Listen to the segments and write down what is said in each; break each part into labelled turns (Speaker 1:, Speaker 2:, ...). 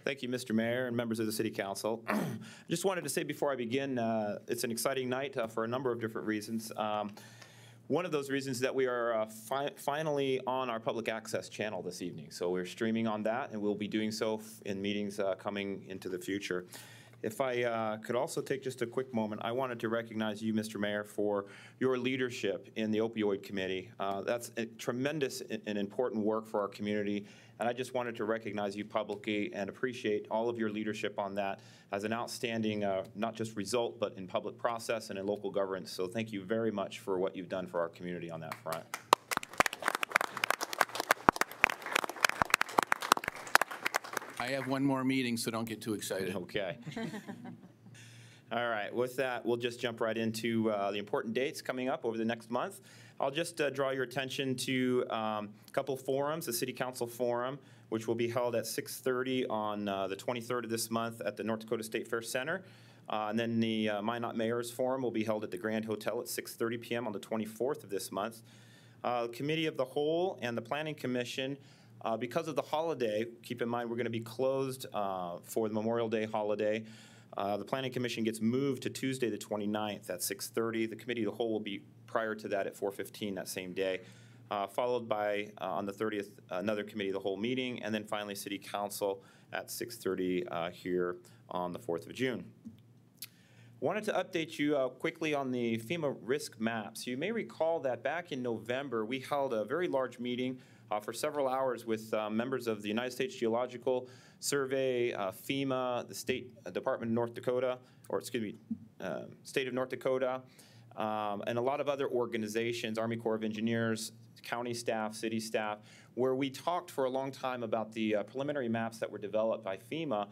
Speaker 1: Thank you, Mr. Mayor and members of the City Council. Just wanted to say before I begin, it's an exciting night for a number of different reasons. One of those reasons is that we are finally on our public access channel this evening. So we're streaming on that, and we'll be doing so in meetings coming into the future. If I could also take just a quick moment, I wanted to recognize you, Mr. Mayor, for your leadership in the Opioid Committee. That's a tremendous and important work for our community, and I just wanted to recognize you publicly and appreciate all of your leadership on that as an outstanding, not just result, but in public process and in local governance. So thank you very much for what you've done for our community on that front.
Speaker 2: I have one more meeting, so don't get too excited.
Speaker 1: Okay. All right, with that, we'll just jump right into the important dates coming up over the next month. I'll just draw your attention to a couple forums, the City Council Forum, which will be held at 6:30 on the 23rd of this month at the North Dakota State Fair Center. And then the Minot Mayor's Forum will be held at the Grand Hotel at 6:30 p.m. on the 24th of this month. Committee of the Whole and the Planning Commission, because of the holiday, keep in mind we're going to be closed for the Memorial Day holiday. The Planning Commission gets moved to Tuesday the 29th at 6:30. The Committee of the Whole will be prior to that at 4:15 that same day, followed by, on the 30th, another Committee of the Whole meeting, and then finally City Council at 6:30 here on the 4th of June. Wanted to update you quickly on the FEMA risk maps. You may recall that back in November, we held a very large meeting for several hours with members of the United States Geological Survey, FEMA, the State Department of North Dakota, or excuse me, State of North Dakota, and a lot of other organizations, Army Corps of Engineers, county staff, city staff, where we talked for a long time about the preliminary maps that were developed by FEMA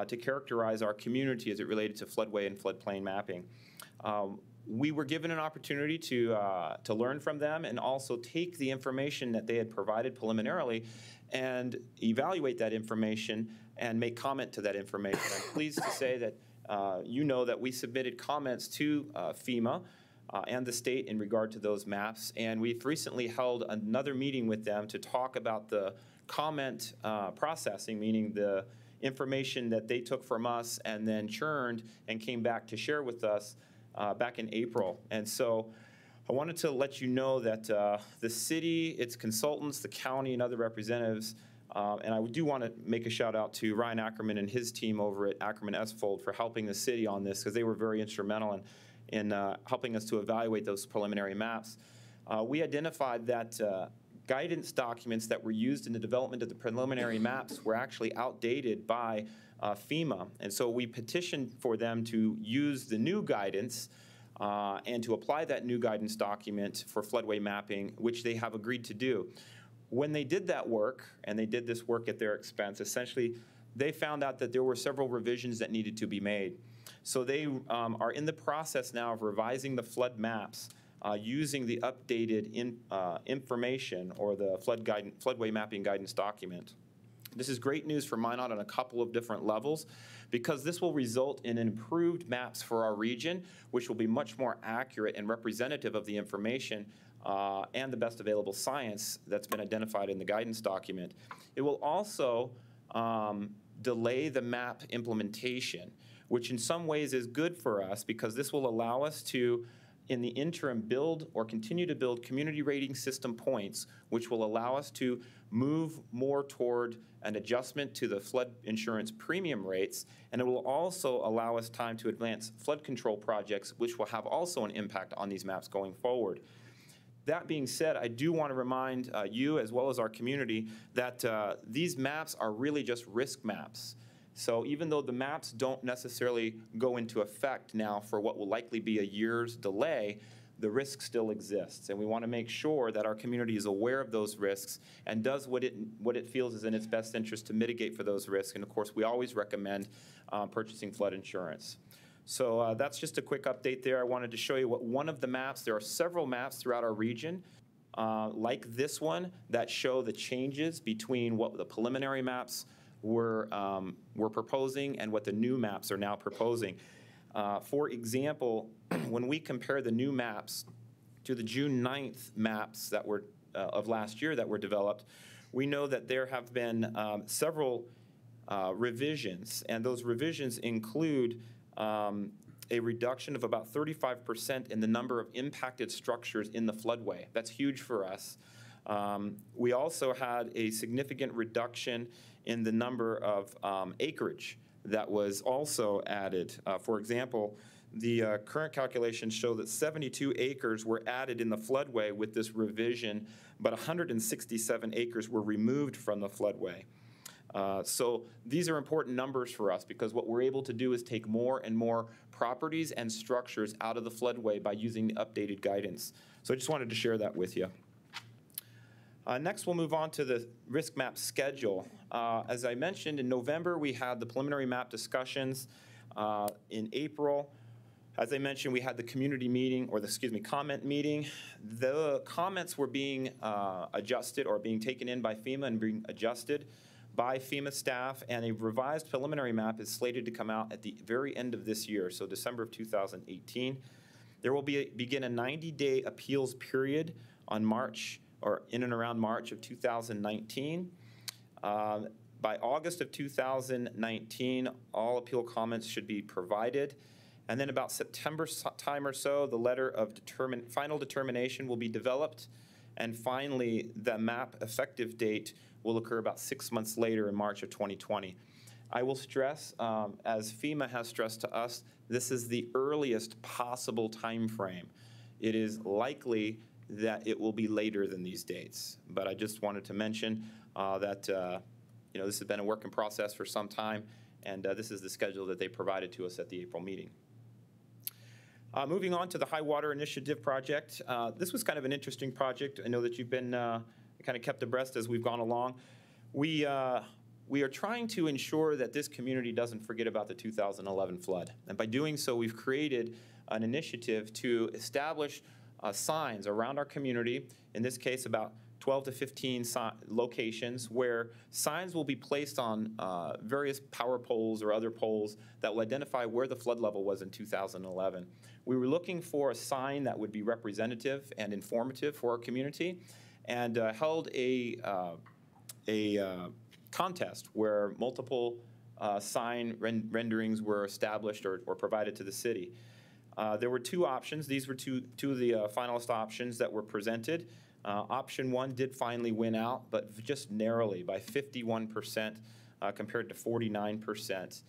Speaker 1: to characterize our community as it related to floodway and floodplain mapping. We were given an opportunity to learn from them and also take the information that they had provided preliminarily and evaluate that information and make comment to that information. I'm pleased to say that you know that we submitted comments to FEMA and the state in regard to those maps, and we've recently held another meeting with them to talk about the comment processing, meaning the information that they took from us and then churned and came back to share with us back in April. And so I wanted to let you know that the city, its consultants, the county, and other representatives, and I do want to make a shout out to Ryan Ackerman and his team over at Ackerman Esfold for helping the city on this, because they were very instrumental in helping us to evaluate those preliminary maps. We identified that guidance documents that were used in the development of the preliminary maps were actually outdated by FEMA, and so we petitioned for them to use the new guidance and to apply that new guidance document for floodway mapping, which they have agreed to do. When they did that work, and they did this work at their expense, essentially they found out that there were several revisions that needed to be made. So they are in the process now of revising the flood maps using the updated information or the floodway mapping guidance document. This is great news for Minot on a couple of different levels, because this will result in improved maps for our region, which will be much more accurate and representative of the information and the best available science that's been identified in the guidance document. It will also delay the map implementation, which in some ways is good for us, because this will allow us to, in the interim, build or continue to build community rating system points, which will allow us to move more toward an adjustment to the flood insurance premium rates, and it will also allow us time to advance flood control projects, which will have also an impact on these maps going forward. That being said, I do want to remind you, as well as our community, that these maps are really just risk maps. So even though the maps don't necessarily go into effect now for what will likely be a year's delay, the risk still exists, and we want to make sure that our community is aware of those risks and does what it feels is in its best interest to mitigate for those risks. And of course, we always recommend purchasing flood insurance. So that's just a quick update there. I wanted to show you what one of the maps. There are several maps throughout our region, like this one, that show the changes between what the preliminary maps were proposing and what the new maps are now proposing. For example, when we compare the new maps to the June 9th maps that were of last year that were developed, we know that there have been several revisions, and those revisions include a reduction of about 35% in the number of impacted structures in the floodway. That's huge for us. We also had a significant reduction in the number of acreage that was also added. For example, the current calculations show that 72 acres were added in the floodway with this revision, but 167 acres were removed from the floodway. So these are important numbers for us because what we're able to do is take more and more properties and structures out of the floodway by using the updated guidance. So I just wanted to share that with you. Next, we'll move on to the risk map schedule. As I mentioned, in November, we had the preliminary map discussions. In April, as I mentioned, we had the community meeting, or the, comment meeting. The comments were being adjusted or being taken in by FEMA and being adjusted by FEMA staff, and a revised preliminary map is slated to come out at the very end of this year, so December of 2018. There will begin a 90-day appeals period on March, or in and around March of 2019. By August of 2019, all appeal comments should be provided. And then about September time or so, the letter of final determination will be developed. And finally, the map effective date will occur about 6 months later in March of 2020. I will stress, as FEMA has stressed to us, this is the earliest possible time frame. It is likely that it will be later than these dates. But I just wanted to mention that this has been a work in process for some time, and this is the schedule that they provided to us at the April meeting. Moving on to the High Water Initiative project. This was kind of an interesting project. I know that you've been kind of kept abreast as we've gone along. We are trying to ensure that this community doesn't forget about the 2011 flood. And by doing so, we've created an initiative to establish signs around our community, in this case about 12 to 15 locations where signs will be placed on various power poles or other poles that will identify where the flood level was in 2011. We were looking for a sign that would be representative and informative for our community, and held a contest where multiple sign renderings were established or provided to the city. There were two options. These were two of the finalist options that were presented. Option one did finally win out, but just narrowly by 51% compared to 49%.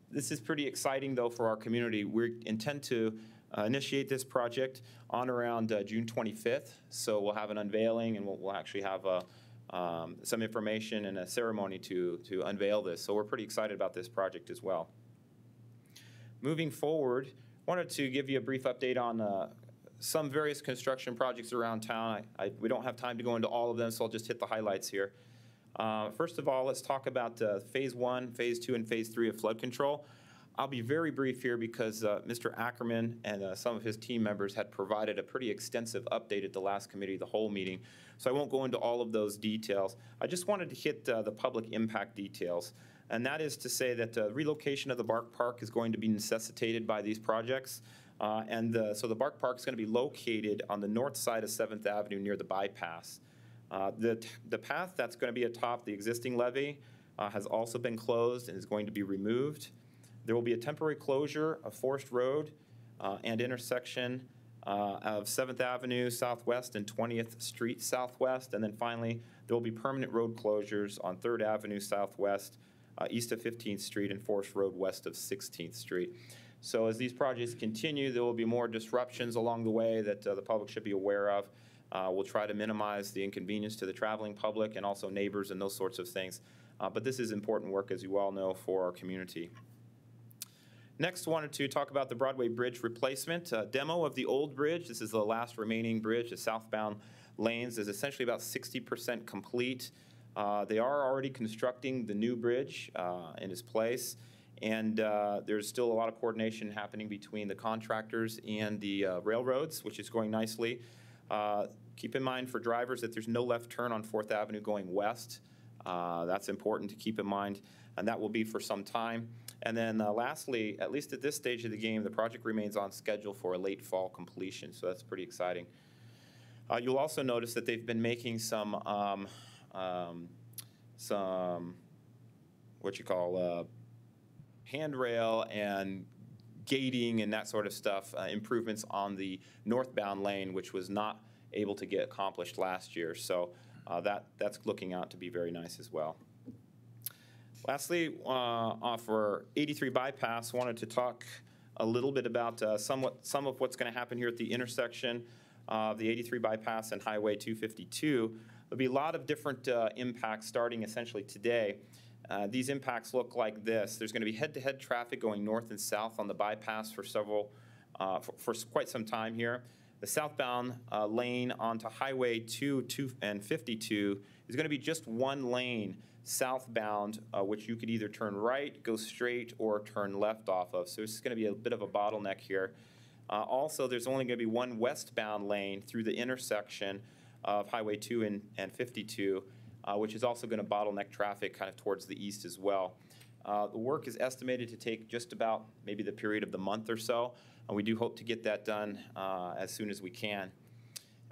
Speaker 1: This is pretty exciting, though, for our community. We intend to initiate this project on around June 25th. So we'll have an unveiling, and we'll actually have some information and a ceremony to unveil this. So we're pretty excited about this project as well. Moving forward, wanted to give you a brief update on some various construction projects around town. We don't have time to go into all of them, so I'll just hit the highlights here. First of all, let's talk about Phase 1, Phase 2, and Phase 3 of flood control. I'll be very brief here because Mr. Ackerman and some of his team members had provided a pretty extensive update at the last committee of the whole meeting, so I won't go into all of those details. I just wanted to hit the public impact details, and that is to say that relocation of the Bark Park is going to be necessitated by these projects. So the Bark Park is going to be located on the north side of 7th Avenue near the bypass. The path that's going to be atop the existing levee has also been closed and is going to be removed. There will be a temporary closure of Forest Road and intersection of 7th Avenue Southwest and 20th Street Southwest. And then finally, there will be permanent road closures on 3rd Avenue Southwest, east of 15th Street, and Forest Road west of 16th Street. So as these projects continue, there will be more disruptions along the way that the public should be aware of. We'll try to minimize the inconvenience to the traveling public and also neighbors and those sorts of things. But this is important work, as you all know, for our community. Next, I wanted to talk about the Broadway Bridge replacement. Demo of the old bridge. This is the last remaining bridge. The southbound lanes is essentially about 60% complete. They are already constructing the new bridge in its place. And there's still a lot of coordination happening between the contractors and the railroads, which is going nicely. Keep in mind for drivers that there's no left turn on 4th Avenue going west. That's important to keep in mind, and that will be for some time. And then lastly, at least at this stage of the game, the project remains on schedule for a late fall completion, so that's pretty exciting. You'll also notice that they've been making some what you call handrail and gating and that sort of stuff, improvements on the northbound lane, which was not able to get accomplished last year. So that's looking out to be very nice as well. Lastly, for 83 bypass, wanted to talk a little bit about some of what's going to happen here at the intersection of the 83 bypass and Highway 252. There'll be a lot of different impacts starting essentially today. These impacts look like this. There's going to be head-to-head traffic going north and south on the bypass for for quite some time here. The southbound lane onto Highway 2 and 52 is going to be just one lane southbound, which you could either turn right, go straight, or turn left off of. So it's going to be a bit of a bottleneck here. Also, there's only going to be one westbound lane through the intersection of Highway 2 and 52, which is also going to bottleneck traffic kind of towards the east as well. The work is estimated to take just about maybe the period of the month or so, and we do hope to get that done as soon as we can.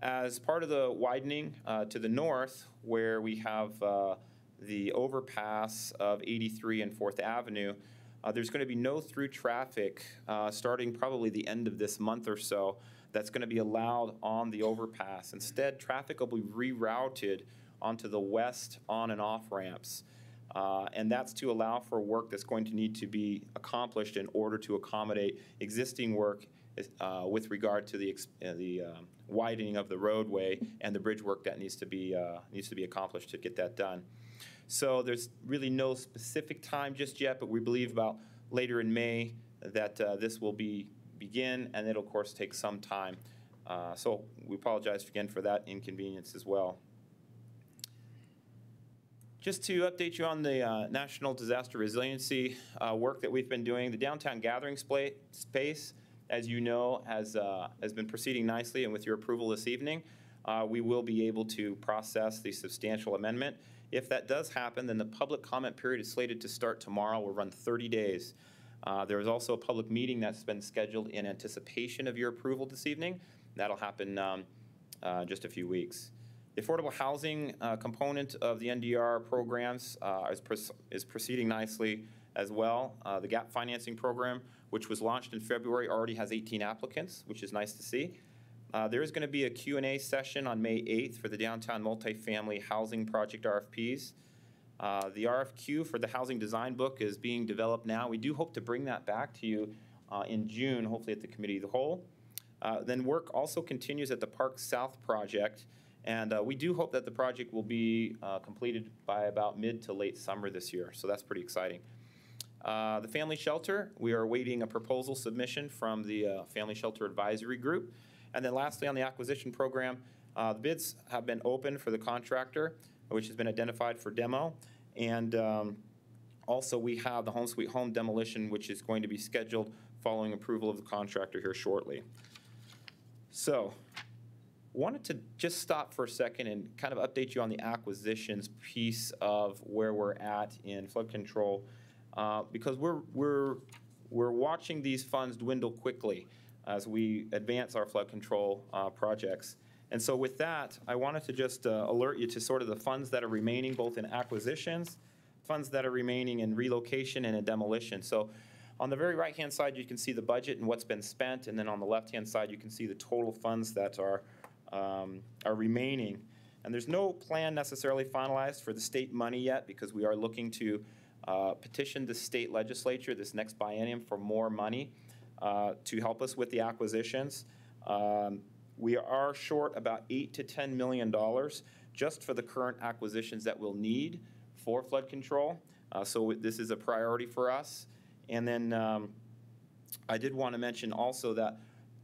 Speaker 1: As part of the widening to the north, where we have the overpass of 83 and 4th Avenue, there's going to be no through traffic starting probably the end of this month or so that's going to be allowed on the overpass. Instead, traffic will be rerouted onto the west on and off ramps. And that's to allow for work that's going to need to be accomplished in order to accommodate existing work with regard to the widening of the roadway and the bridge work that needs to be accomplished to get that done. So there's really no specific time just yet, but we believe about later in May that this will begin, and it'll of course take some time. So we apologize again for that inconvenience as well. Just to update you on the National Disaster Resiliency work that we've been doing, the downtown gathering space, as you know, has been proceeding nicely, and with your approval this evening, we will be able to process the substantial amendment. If that does happen, then the public comment period is slated to start tomorrow. We'll run 30 days. There is also a public meeting that's been scheduled in anticipation of your approval this evening. That'll happen just a few weeks. The affordable housing component of the NDR programs is proceeding nicely as well. The GAP financing program, which was launched in February, already has 18 applicants, which is nice to see. There is going to be a Q&A session on May 8th for the downtown multifamily housing project RFPs. The RFQ for the housing design book is being developed now. We do hope to bring that back to you in June, hopefully at the committee of the whole. Then work also continues at the Park South project, and we do hope that the project will be completed by about mid to late summer this year, so that's pretty exciting. The family shelter, we are awaiting a proposal submission from the Family Shelter Advisory Group. And then lastly, on the acquisition program, the bids have been open for the contractor, which has been identified for demo. And also we have the Home Sweet Home demolition, which is going to be scheduled following approval of the contractor here shortly. So wanted to just stop for a second and kind of update you on the acquisitions piece of where we're at in flood control, because we're watching these funds dwindle quickly as we advance our flood control projects. And so with that, I wanted to just alert you to sort of the funds that are remaining both in acquisitions, funds that are remaining in relocation and in demolition. So on the very right-hand side, you can see the budget and what's been spent, and then on the left-hand side, you can see the total funds that are remaining. And there's no plan necessarily finalized for the state money yet, because we are looking to petition the state legislature this next biennium for more money to help us with the acquisitions. We are short about $8 to $10 million just for the current acquisitions that we'll need for flood control. So this is a priority for us. And then I did want to mention also that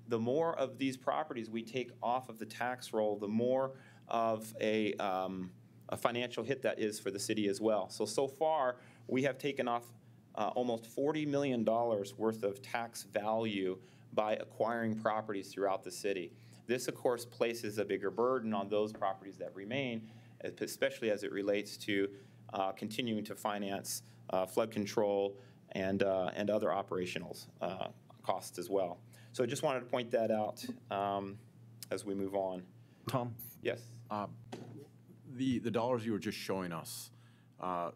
Speaker 1: the more of these properties we take off of the tax roll, the more of a financial hit that is for the city as well. So far, we have taken off almost $40 million worth of tax value by acquiring properties throughout the city. This, of course, places a bigger burden on those properties that remain, especially as it relates to continuing to finance flood control and other operational costs as well. So I just wanted to point that out as we move on.
Speaker 3: Tom?
Speaker 1: Yes?
Speaker 3: The dollars you were just showing us, are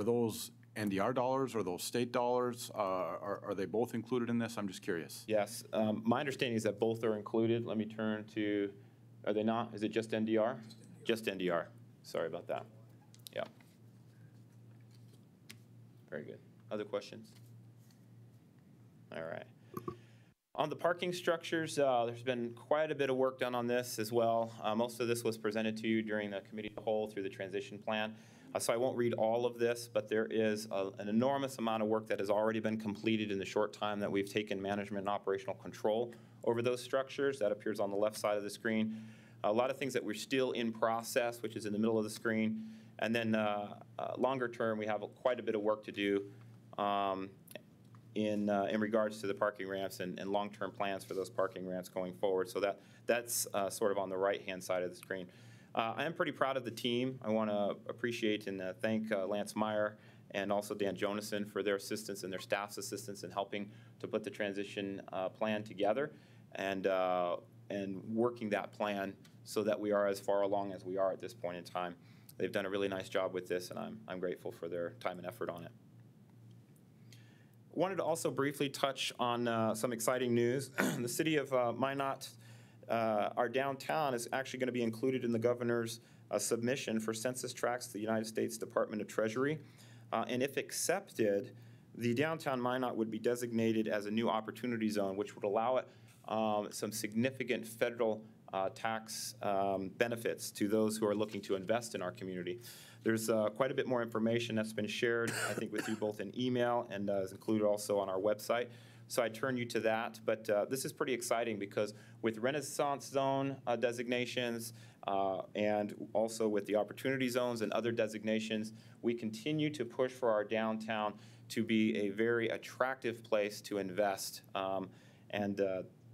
Speaker 3: those NDR dollars or those state dollars? Are they both included in this? I'm just curious.
Speaker 1: Yes, my understanding is that both are included. Let me turn to, are they not? Is it just NDR? Just NDR. Sorry about that. Yeah. Very good. Other questions? All right. On the parking structures, there's been quite a bit of work done on this as well. Most of this was presented to you during the committee of the whole through the transition plan. So I won't read all of this, but there is an enormous amount of work that has already been completed in the short time that we've taken management and operational control over those structures. That appears on the left side of the screen. A lot of things that we're still in process, which is in the middle of the screen. And then longer term, we have quite a bit of work to do in regards to the parking ramps and long-term plans for those parking ramps going forward. So that's sort of on the right-hand side of the screen. I am pretty proud of the team. I want to appreciate and thank Lance Meyer and also Dan Jonason for their assistance and their staff's assistance in helping to put the transition plan together and working that plan so that we are as far along as we are at this point in time. They've done a really nice job with this, and I'm grateful for their time and effort on it. Wanted to also briefly touch on some exciting news. The city of Minot, our downtown is actually going to be included in the governor's submission for census tracts to the United States Department of Treasury. And if accepted, the downtown Minot would be designated as a new opportunity zone, which would allow it some significant federal tax benefits to those who are looking to invest in our community. There's quite a bit more information that's been shared, I think, with you both in email and is included also on our website. So I turn you to that. But this is pretty exciting because with Renaissance Zone designations and also with the Opportunity Zones and other designations, we continue to push for our downtown to be a very attractive place to invest.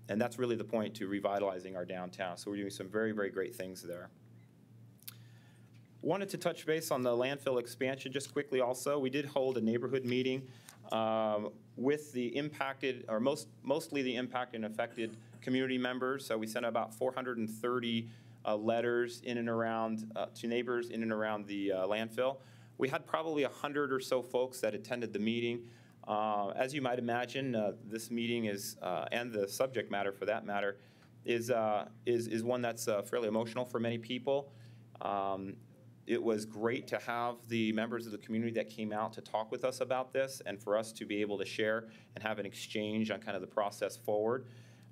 Speaker 1: And that's really the point to revitalizing our downtown. So we're doing some very, very great things there. Wanted to touch base on the landfill expansion just quickly also. We did hold a neighborhood meeting with the impacted, or mostly the impacted and affected community members. So we sent about 430 letters in and around to neighbors in and around the landfill. We had probably 100 or so folks that attended the meeting. As you might imagine, this meeting is, and the subject matter for that matter, is one that's fairly emotional for many people. It was great to have the members of the community that came out to talk with us about this and for us to be able to share and have an exchange on kind of the process forward.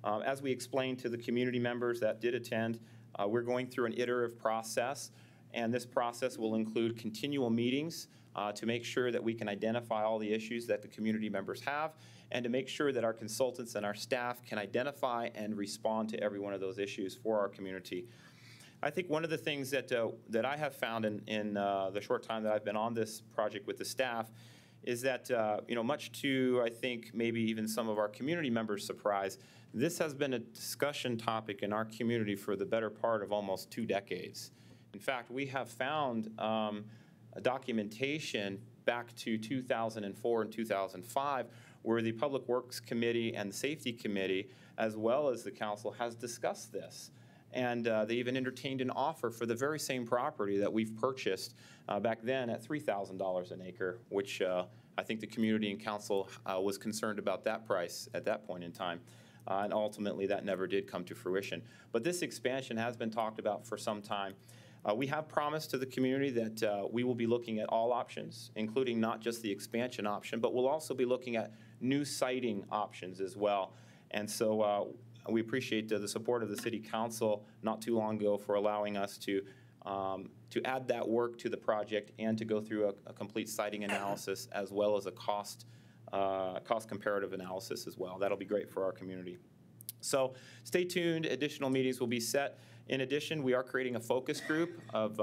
Speaker 1: As we explained to the community members that did attend, we're going through an iterative process, and this process will include continual meetings to make sure that we can identify all the issues that the community members have and to make sure that our consultants and our staff can identify and respond to every one of those issues for our community. I think one of the things that I have found in the short time that I've been on this project with the staff is that, much to, I think, maybe even some of our community members' surprise, this has been a discussion topic in our community for the better part of almost 2 decades. In fact, we have found a documentation back to 2004 and 2005 where the Public Works Committee and the Safety Committee, as well as the council, has discussed this. And they even entertained an offer for the very same property that we've purchased back then at $3,000 an acre, which I think the community and council was concerned about that price at that point in time. And ultimately, that never did come to fruition. But this expansion has been talked about for some time. We have promised to the community that we will be looking at all options, including not just the expansion option, but we'll also be looking at new siting options as well. And so we appreciate the support of the City Council not too long ago for allowing us to add that work to the project and to go through a complete siting analysis as well as a cost comparative analysis as well. That'll be great for our community. So stay tuned. Additional meetings will be set. In addition, we are creating a focus group of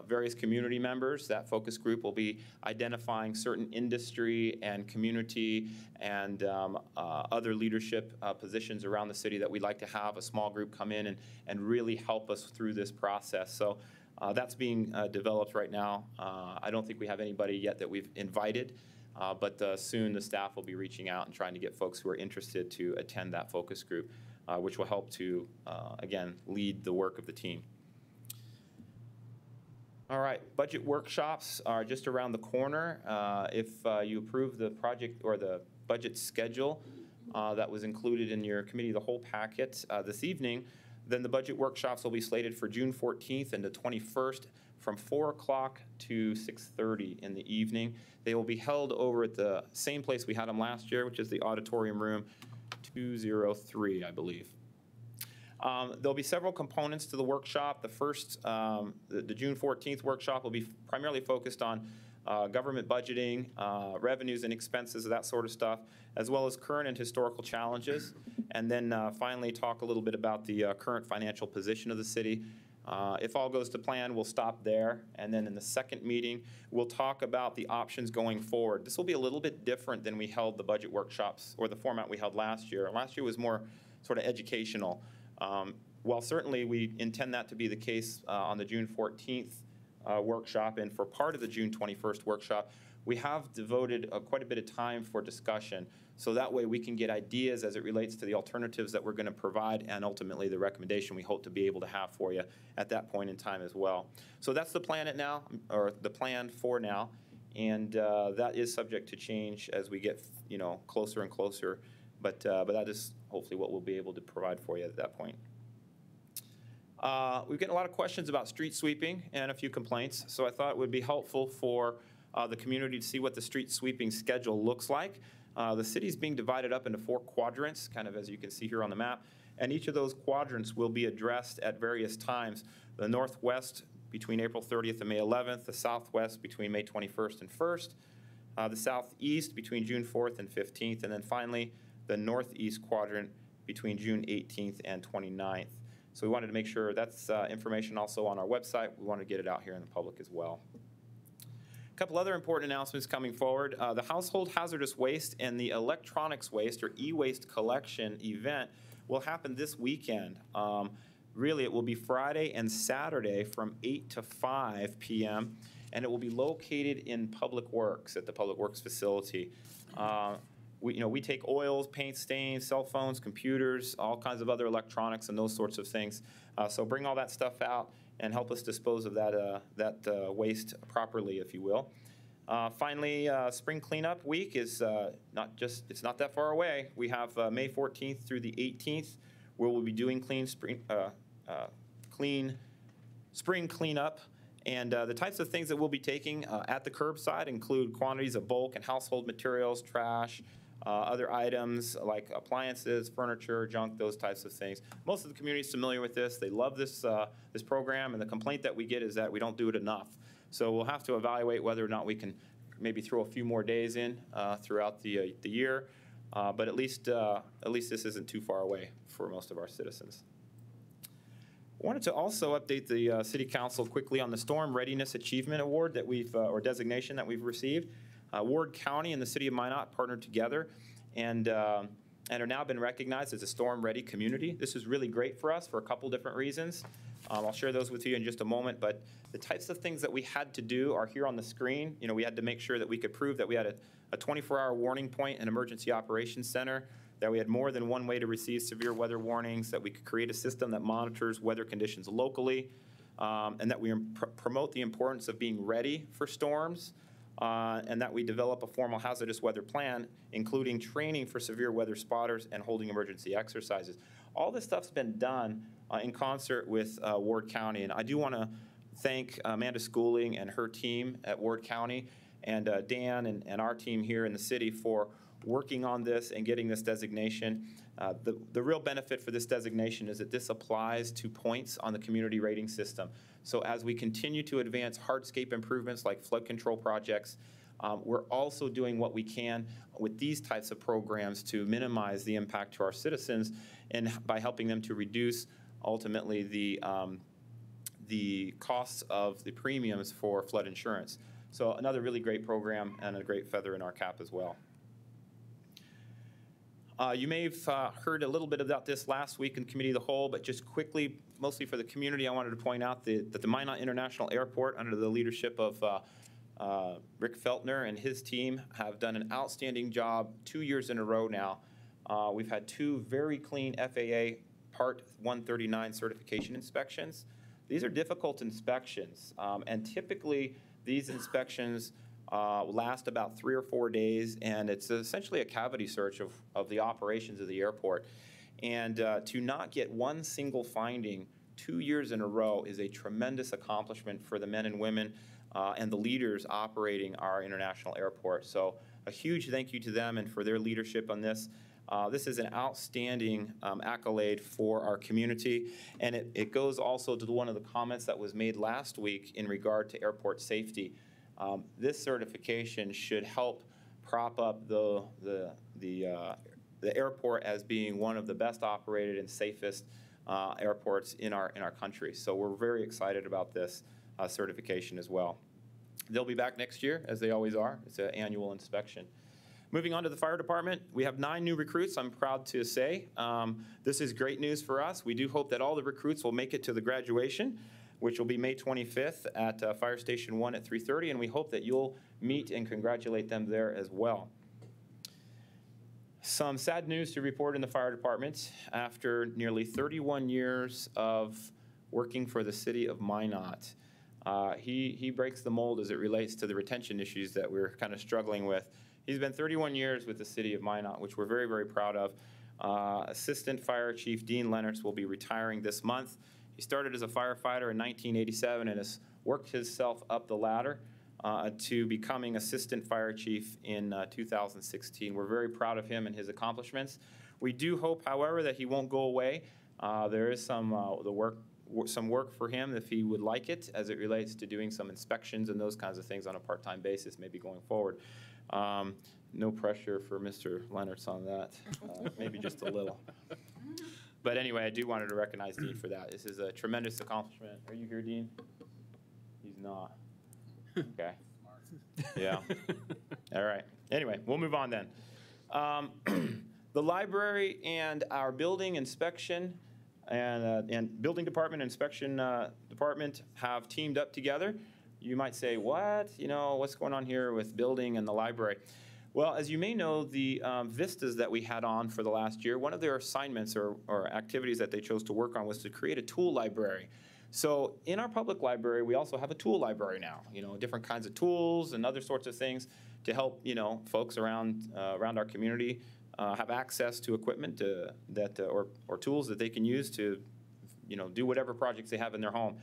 Speaker 1: various community members. That focus group will be identifying certain industry and community and other leadership positions around the city that we'd like to have a small group come in and really help us through this process. So that's being developed right now. I don't think we have anybody yet that we've invited, but soon the staff will be reaching out and trying to get folks who are interested to attend that focus group, which will help to, again, lead the work of the team. All right, budget workshops are just around the corner. If you approve the project or the budget schedule that was included in your committee of the whole packet this evening, then the budget workshops will be slated for June 14th and the 21st from 4 o'clock to 6:30 in the evening. They will be held over at the same place we had them last year, which is the auditorium room 203, I believe. There'll be several components to the workshop. The first, the June 14th workshop will be primarily focused on government budgeting, revenues and expenses, that sort of stuff, as well as current and historical challenges. And then finally talk a little bit about the current financial position of the city. If all goes to plan, we'll stop there. And then in the second meeting, we'll talk about the options going forward. This will be a little bit different than we held the budget workshops or the format we held last year. Last year was more sort of educational. While certainly we intend that to be the case on the June 14th workshop and for part of the June 21st workshop, we have devoted quite a bit of time for discussion. So that way we can get ideas as it relates to the alternatives that we're going to provide and ultimately the recommendation we hope to be able to have for you at that point in time as well. So that's the plan now, or the plan for now. And that is subject to change as we get, closer and closer. But that is hopefully what we'll be able to provide for you at that point. We've gotten a lot of questions about street sweeping and a few complaints. So I thought it would be helpful for the community to see what the street sweeping schedule looks like. The city's being divided up into 4 quadrants, kind of as you can see here on the map. And each of those quadrants will be addressed at various times. The northwest between April 30th and May 11th, the southwest between May 21st and 1st, the southeast between June 4th and 15th, and then finally the northeast quadrant between June 18th and 29th. So we wanted to make sure that's information also on our website. We want to get it out here in the public as well. A couple other important announcements coming forward. The household hazardous waste and the electronics waste or e-waste collection event will happen this weekend. Really, it will be Friday and Saturday from 8 to 5 p.m. and it will be located in Public Works at the Public Works facility. We take oils, paint stains, cell phones, computers, all kinds of other electronics and those sorts of things. So bring all that stuff out and help us dispose of that waste properly, if you will. Finally, Spring Cleanup Week is it's not that far away. We have May 14th through the 18th, where we'll be doing spring cleanup. And the types of things that we'll be taking at the curbside include quantities of bulk and household materials, trash, other items like appliances, furniture, junk, those types of things. Most of the community is familiar with this. They love this program, and the complaint that we get is that we don't do it enough. So we'll have to evaluate whether or not we can maybe throw a few more days in throughout the year. But at least this isn't too far away for most of our citizens. I wanted to also update the City Council quickly on the Storm Readiness Achievement Award that or designation that we've received. Ward County and the City of Minot partnered together and are now been recognized as a storm-ready community. This is really great for us for a couple different reasons. I'll share those with you in just a moment, but the types of things that we had to do are here on the screen. We had to make sure that we could prove that we had a 24-hour warning point and emergency operations center, that we had more than one way to receive severe weather warnings, that we could create a system that monitors weather conditions locally, and that we promote the importance of being ready for storms, and that we develop a formal hazardous weather plan, including training for severe weather spotters and holding emergency exercises. All this stuff's been done in concert with Ward County, and I do want to thank Amanda Schooling and her team at Ward County, and Dan and our team here in the city for working on this and getting this designation. The real benefit for this designation is that this applies to points on the community rating system. So as we continue to advance hardscape improvements like flood control projects, we're also doing what we can with these types of programs to minimize the impact to our citizens and by helping them to reduce ultimately the costs of the premiums for flood insurance. So another really great program and a great feather in our cap as well. You may have heard a little bit about this last week in Committee of the Whole, but just quickly, mostly for the community, I wanted to point out that the Minot International Airport, under the leadership of Rick Feltner and his team, have done an outstanding job 2 years in a row now. We've had 2 very clean FAA Part 139 certification inspections. these are difficult inspections, and typically these inspections last about 3 or 4 days, and it's essentially a cavity search of the operations of the airport. And to not get one single finding 2 years in a row is a tremendous accomplishment for the men and women and the leaders operating our international airport. So a huge thank you to them and for their leadership on this. This is an outstanding accolade for our community, and it goes also to one of the comments that was made last week in regard to airport safety. This certification should help prop up the airport as being one of the best operated and safest airports in our country. So we're very excited about this certification as well. They'll be back next year, as they always are. It's an annual inspection. Moving on to the fire department, we have 9 new recruits, I'm proud to say. This is great news for us. We do hope that all the recruits will make it to the graduation, which will be May 25th at Fire Station 1 at 3:30, and we hope that you'll meet and congratulate them there as well. Some sad news to report in the fire department. After nearly 31 years of working for the city of Minot, he breaks the mold as it relates to the retention issues that we're kind of struggling with. He's been 31 years with the city of Minot, which we're very, very proud of. Assistant Fire Chief Dean Lennertz will be retiring this month. He started as a firefighter in 1987 and has worked himself up the ladder to becoming Assistant Fire Chief in 2016. We're very proud of him and his accomplishments. We do hope, however, that he won't go away. There is some work for him if he would like it as it relates to doing some inspections and those kinds of things on a part-time basis, maybe going forward. No pressure for Mr. Lennertz on that, maybe just a little. But anyway, I do wanted to recognize Dean for that. This is a tremendous accomplishment. Are you here, Dean? He's not. Okay. Yeah. All right. Anyway, we'll move on then. The library and our building inspection and building department inspection department have teamed up together. You might say, what? You know, what's going on here with building and the library? Well, as you may know, the vistas that we had on for the last year, one of their assignments or activities that they chose to work on was to create a tool library. So in our public library, we also have a tool library now, you know, different kinds of tools and other sorts of things to help, you know, folks around our community have access to equipment or tools that they can use to, you know, do whatever projects they have in their home.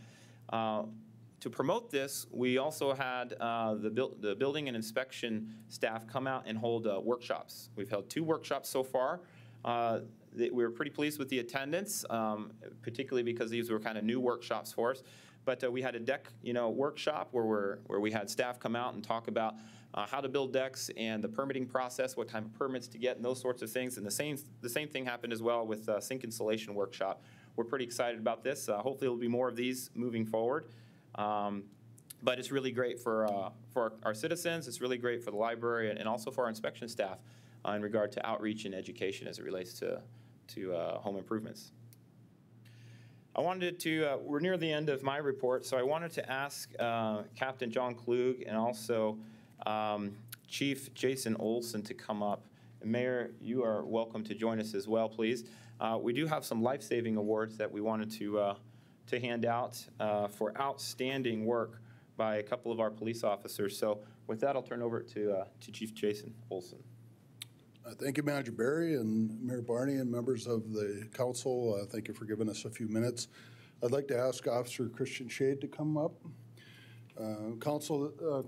Speaker 1: To promote this, we also had the building and inspection staff come out and hold workshops. We've held 2 workshops so far. We were pretty pleased with the attendance, particularly because these were kind of new workshops for us. But we had a deck, you know, workshop where we had staff come out and talk about how to build decks and the permitting process, what type of permits to get, and those sorts of things. And the same thing happened as well with sink installation workshop. We're pretty excited about this. Hopefully, there will be more of these moving forward. But it's really great for our citizens. It's really great for the library and also for our inspection staff in regard to outreach and education as it relates to home improvements. I wanted to, we're near the end of my report, so I wanted to ask Captain John Klug and also Chief Jason Olson to come up. And Mayor, you are welcome to join us as well, please. We do have some life-saving awards that we wanted to hand out for outstanding work by a couple of our police officers. So with that, I'll turn over to Chief Jason Olson.
Speaker 4: Thank you, Manager Barry and Mayor Barney and members of the council. Thank you for giving us a few minutes. I'd like to ask Officer Christian Shade to come up.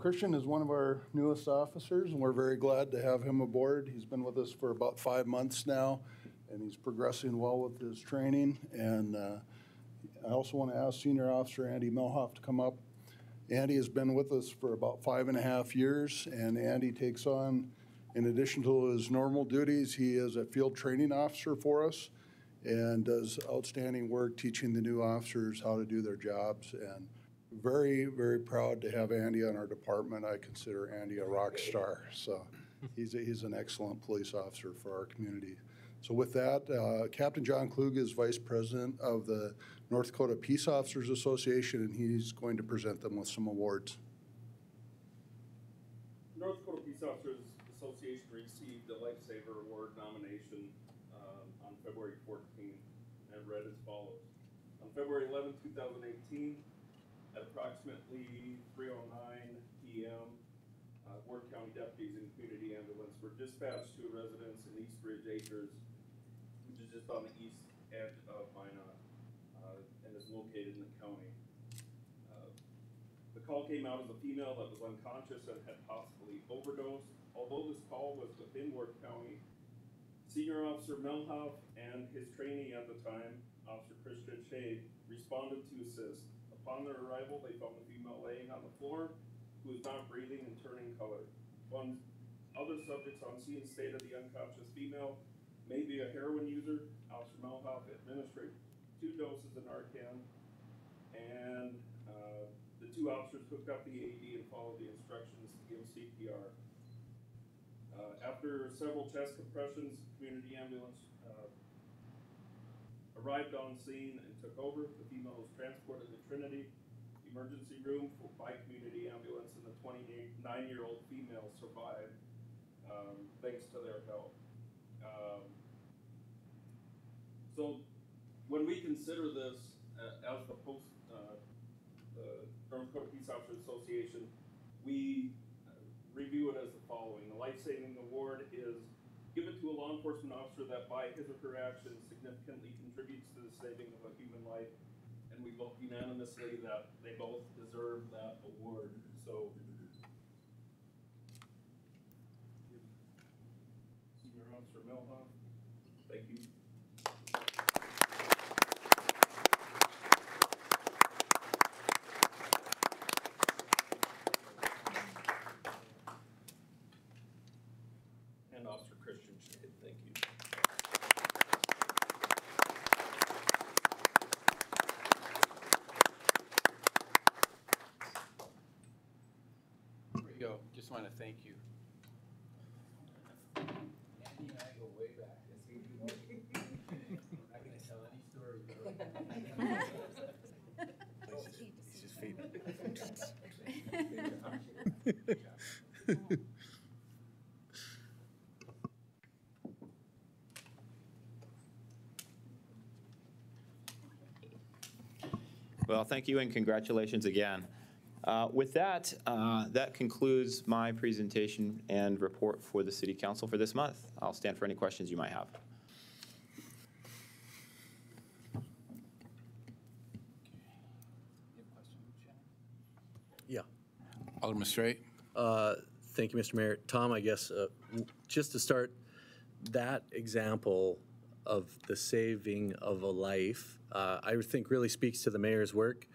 Speaker 4: Christian is one of our newest officers, and we're very glad to have him aboard. He's been with us for about 5 months now, and he's progressing well with his training. And I also want to ask Senior Officer Andy Melhoff to come up. Andy has been with us for about 5.5 years, and Andy takes on, in addition to his normal duties, he is a field training officer for us and does outstanding work teaching the new officers how to do their jobs. And very, very proud to have Andy on our department. I consider Andy a rock star. So he's an excellent police officer for our community. So with that, Captain John Klug is Vice President of the North Dakota Peace Officers Association, and he's going to present them with some awards.
Speaker 5: North Dakota Peace Officers Association received a Lifesaver Award nomination on February 14th, and read as follows. On February 11, 2018, at approximately 3:09 p.m., Ward County deputies and community ambulance were dispatched to a residence in East Ridge Acres, which is just on the east edge of Minot, and is located in the county. The call came out as a female that was unconscious and had possibly overdosed. Although this call was within Ward County, Senior Officer Melhoff and his trainee at the time, Officer Christian Shade, responded to assist. Upon their arrival, they found the female laying on the floor, who was not breathing and turning color. One other subjects on scene stated the unconscious female may be a heroin user. Officer Melhoff administered 2 doses of Narcan, and the 2 officers hooked up the AED and followed the instructions to give CPR. After several chest compressions, community ambulance arrived on scene and took over. The female was transported to Trinity emergency room by community ambulance, and the 29-year-old female survived thanks to their help. So when we consider this as the North Dakota Peace Officers Association, we review it as the following. The life-saving award is given to a law enforcement officer that by his or her actions significantly contributes to the saving of a human life, and we vote unanimously that they both deserve that award. So, Senior Officer Melhoff, thank you. And Officer Christian Shade, thank you.
Speaker 2: There you go. Just want to thank you.
Speaker 6: Andy and I go way back. I'm not gonna tell any story.
Speaker 7: He's just feeding.
Speaker 1: Well, thank you and congratulations again. With that, that concludes my presentation and report for the City Council for this month. I'll stand for any questions you might have.
Speaker 7: Yeah.
Speaker 2: Alderman Straight?
Speaker 7: Thank you, Mr. Mayor. Tom, I guess, just to start, that example of the saving of a life, I think really speaks to the mayor's work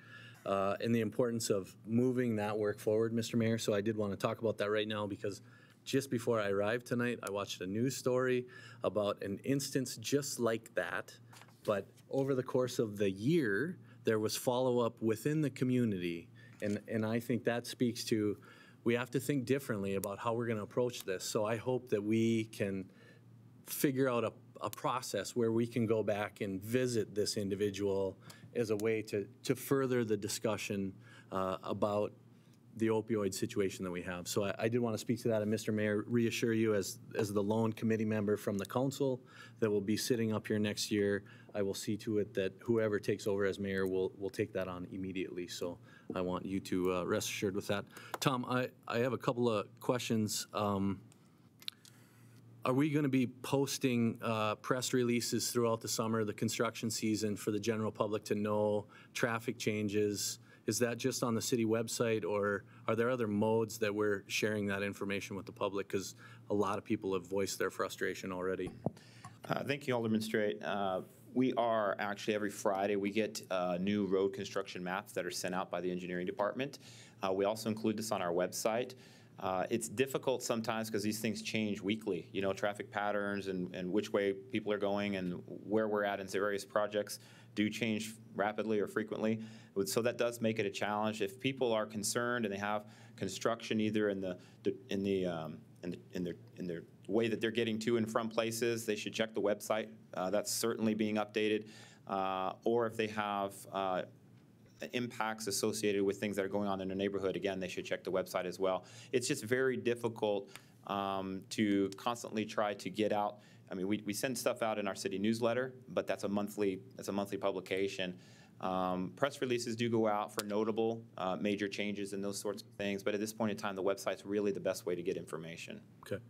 Speaker 7: and the importance of moving that work forward, Mr. Mayor. So I did want to talk about that right now because just before I arrived tonight, I watched a news story about an instance just like that. But over the course of the year, there was follow-up within the community. And I think that speaks to, we have to think differently about how we're going to approach this. So I hope that we can figure out a process where we can go back and visit this individual as a way to further the discussion about the opioid situation that we have. So I did want to speak to that, and Mr. Mayor, reassure you as the lone committee member from the council that will be sitting up here next year, I will see to it that whoever takes over as mayor will take that on immediately. So I want you to rest assured with that. Tom, I have a couple of questions. Are we going to be posting press releases throughout the summer, the construction season, for the general public to know traffic changes? Is that just on the city website, or are there other modes that we're sharing that information with the public? Because a lot of people have voiced their frustration already.
Speaker 1: Thank you, Alderman Straight. We are actually, every Friday, we get new road construction maps that are sent out by the engineering department. We also include this on our website. It's difficult sometimes because these things change weekly, you know, traffic patterns and which way people are going and where we're at in various projects do change rapidly or frequently. So that does make it a challenge. If people are concerned and they have construction either in their way that they're getting to and from places, they should check the website. That's certainly being updated. Or if they have impacts associated with things that are going on in their neighborhood, again, they should check the website as well. It's just very difficult to constantly try to get out. I mean, we send stuff out in our city newsletter, but that's a monthly publication. Press releases do go out for notable major changes and those sorts of things, but at this point in time, the website's really the best way to get information.
Speaker 7: Okay.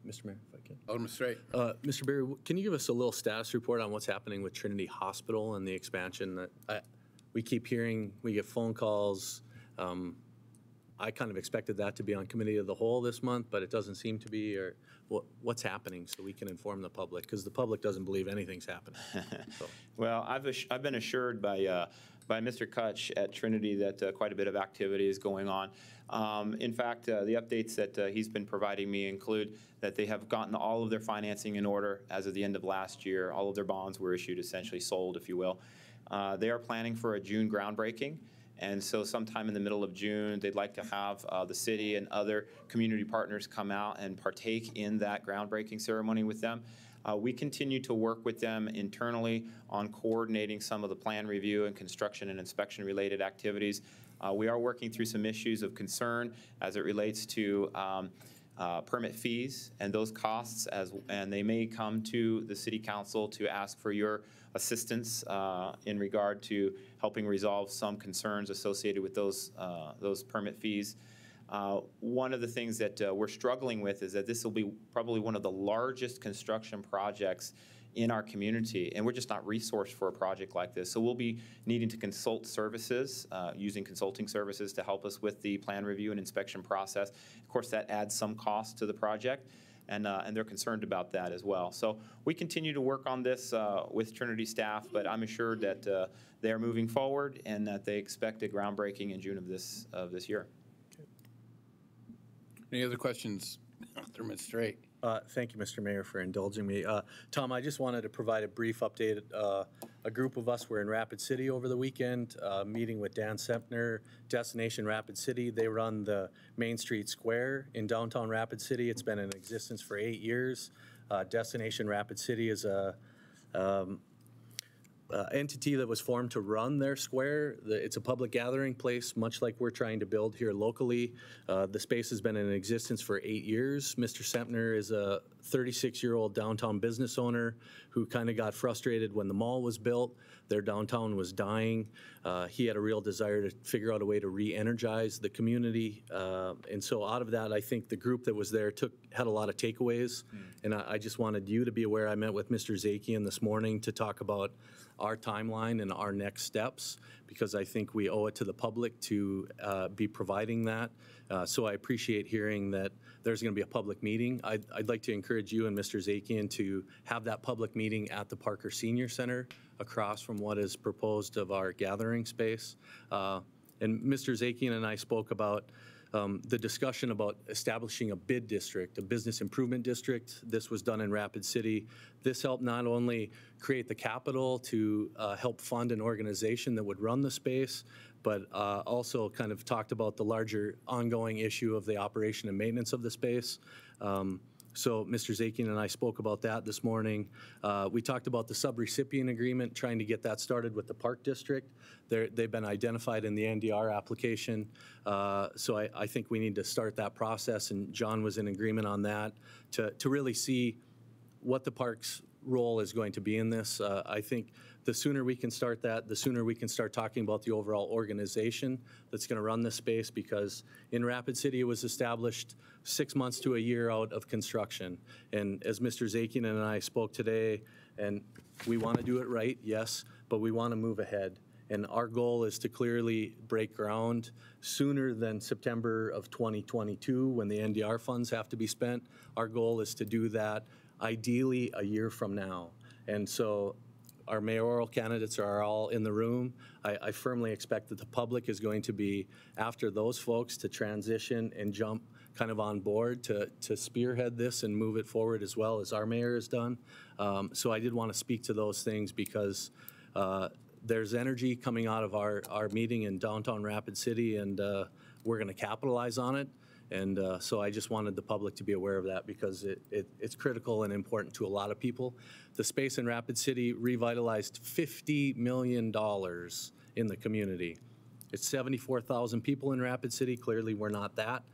Speaker 7: Mr. Mayor, if I can.
Speaker 2: Alderman Straight.
Speaker 7: Mr. Berry, can you give us a little status report on what's happening with Trinity Hospital and the expansion that we keep hearing? We get phone calls. I kind of expected that to be on committee of the whole this month, but it doesn't seem to be. Or what's happening so we can inform the public, because the public doesn't believe anything's happening. So.
Speaker 1: Well, I've been assured by Mr. Kutch at Trinity that quite a bit of activity is going on. In fact, the updates that he's been providing me include that they have gotten all of their financing in order as of the end of last year. All of their bonds were issued, essentially sold, if you will. They are planning for a June groundbreaking. And so sometime in the middle of June, they'd like to have the city and other community partners come out and partake in that groundbreaking ceremony with them. We continue to work with them internally on coordinating some of the plan review and construction and inspection related activities. We are working through some issues of concern as it relates to permit fees and those costs, and they may come to the City Council to ask for your assistance in regard to helping resolve some concerns associated with those permit fees. One of the things that we're struggling with is that this will be probably one of the largest construction projects in our community, and we're just not resourced for a project like this. So we'll be needing to consult services, using consulting services to help us with the plan review and inspection process. Of course, that adds some cost to the project, and they're concerned about that as well. So we continue to work on this with Trinity staff, but I'm assured that they're moving forward and that they expect a groundbreaking in June of this year.
Speaker 2: Any other questions? Alderman Straight.
Speaker 7: Thank you, Mr. Mayor, for indulging me. Tom, I just wanted to provide a brief update. A group of us were in Rapid City over the weekend, meeting with Dan Sempner, Destination Rapid City. They run the Main Street Square in downtown Rapid City. It's been in existence for 8 years. Destination Rapid City is a entity that was formed to run their square. It's a public gathering place, much like we're trying to build here locally. The space has been in existence for 8 years. Mr. Sempner is a 36-year-old downtown business owner who kind of got frustrated when the mall was built. Their downtown was dying. He had a real desire to figure out a way to re-energize the community. And so out of that, I think the group that was there had a lot of takeaways. And I just wanted you to be aware. I met with Mr. Zakian this morning to talk about our timeline and our next steps, because I think we owe it to the public to be providing that. So I appreciate hearing that there's going to be a public meeting. I'd like to encourage you and Mr. Zakian to have that public meeting at the Parker Senior Center across from what is proposed of our gathering space. And Mr. Zakian and I spoke about the discussion about establishing a BID district, a business improvement district. This was done in Rapid City. This helped not only create the capital to help fund an organization that would run the space, but also kind of talked about the larger ongoing issue of the operation and maintenance of the space. So Mr. Zakian and I spoke about that this morning. We talked about the subrecipient agreement, trying to get that started with the Park District. They've been identified in the NDR application. So I think we need to start that process, and John was in agreement on that, to really see what the park's role is going to be in this. I think the sooner we can start that, the sooner we can start talking about the overall organization that's going to run this space, because in Rapid City it was established 6 months to a year out of construction. And as Mr. Zakian and I spoke today, and we want to do it right, yes, but we want to move ahead. And our goal is to clearly break ground sooner than September of 2022, when the NDR funds have to be spent. Our goal is to do that ideally a year from now. And so our mayoral candidates are all in the room. I firmly expect that the public is going to be after those folks to transition and jump kind of on board to spearhead this and move it forward, as well as our mayor has done. So I did want to speak to those things, because there's energy coming out of our meeting in downtown Rapid City, and we're going to capitalize on it. And so I just wanted the public to be aware of that, because it's critical and important to a lot of people. The space in Rapid City revitalized $50 million in the community. It's 74,000 people in Rapid City. Clearly, we're not that.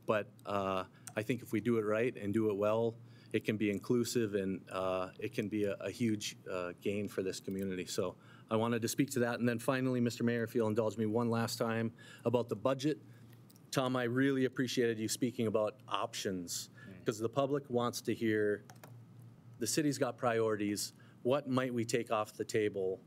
Speaker 7: But I think if we do it right and do it well, it can be inclusive, and it can be a huge gain for this community. So I wanted to speak to that. And then finally, Mr. Mayor, if you'll indulge me one last time about the budget. Tom, I really appreciated you speaking about options, because the public wants to hear, the city's got priorities, what might we take off the table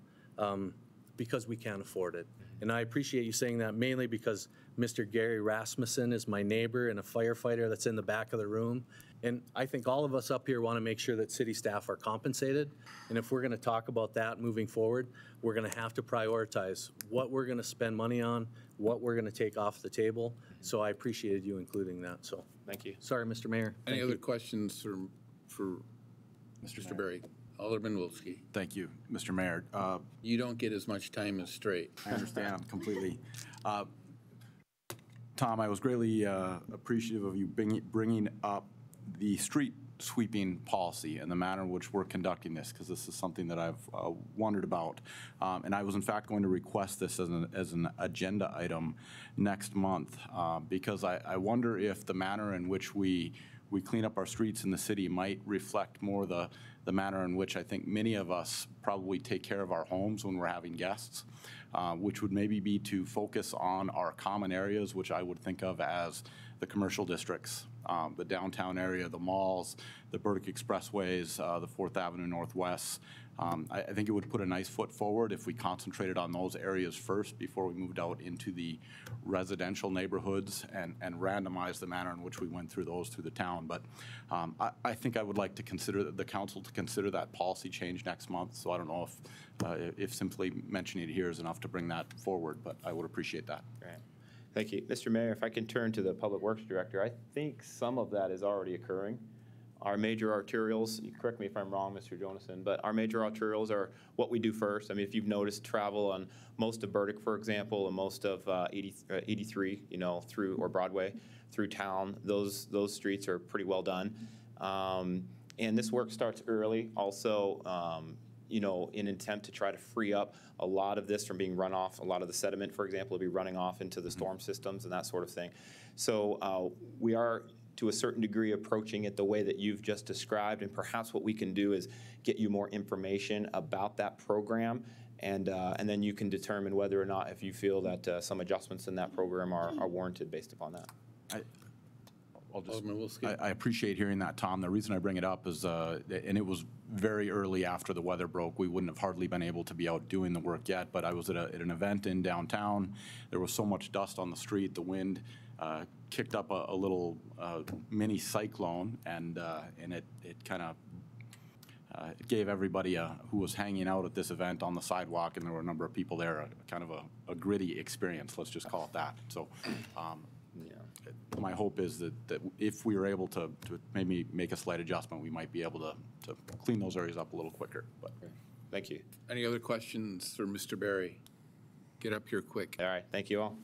Speaker 7: because we can't afford it? And I appreciate you saying that mainly because Mr. Gary Rasmussen is my neighbor and a firefighter that's in the back of the room. And I think all of us up here want to make sure that city staff are compensated. And if we're going to talk about that moving forward, we're going to have to prioritize what we're going to spend money on, what we're going to take off the table. So I appreciated you including that. So
Speaker 1: Thank you.
Speaker 7: sorry, Mr. Mayor.
Speaker 2: Any
Speaker 7: Thank
Speaker 2: other
Speaker 7: you.
Speaker 2: questions for Mr. Berry? Alderman Wolski,
Speaker 3: Thank you, Mr. Mayor.
Speaker 2: you don't get as much time as Straight.
Speaker 3: I understand completely. Tom, I was greatly appreciative of you bringing up the street sweeping policy and the manner in which we're conducting this, because this is something that I've wondered about. And I was in fact going to request this as an agenda item next month, because I wonder if the manner in which we clean up our streets in the city might reflect more the manner in which I think many of us probably take care of our homes when we're having guests, which would maybe be to focus on our common areas, which I would think of as the commercial districts, the downtown area, the malls, the Burdick Expressways, the 4th Avenue Northwest. I think it would put a nice foot forward if we concentrated on those areas first before we moved out into the residential neighborhoods and randomized the manner in which we went through those through the town. But I think I would like to consider the council to consider that policy change next month. So I don't know if simply mentioning it here is enough to bring that forward, but I would appreciate that.
Speaker 1: Right. Thank you. Mr. Mayor, if I can turn to the Public Works Director, I think some of that is already occurring. Our major arterials, correct me if I'm wrong, Mr. Jonason, but our major arterials are what we do first. I mean, if you've noticed travel on most of Burdick, for example, and most of 83, through, or Broadway, through town, those streets are pretty well done. And this work starts early also, in attempt to try to free up a lot of this from being run off. A lot of the sediment, for example, will be running off into the storm systems and that sort of thing. So we are, to a certain degree, approaching it the way that you've just described, and perhaps what we can do is get you more information about that program, and then you can determine whether or not, if you feel that some adjustments in that program are warranted based upon that.
Speaker 2: Alderman Wolski.
Speaker 3: I appreciate hearing that, Tom. The reason I bring it up is, and it was very early after the weather broke. We wouldn't have hardly been able to be out doing the work yet, but I was at an event in downtown. There was so much dust on the street. The wind kicked up a little mini cyclone, and it kind of it gave everybody who was hanging out at this event on the sidewalk, and there were a number of people there, kind of a gritty experience, let's just call it that. So my hope is that if we were able to maybe make a slight adjustment, we might be able to clean those areas up a little quicker. But
Speaker 1: Thank you.
Speaker 2: Any other questions for Mr. Berry? Get up here quick.
Speaker 1: All right. Thank you all.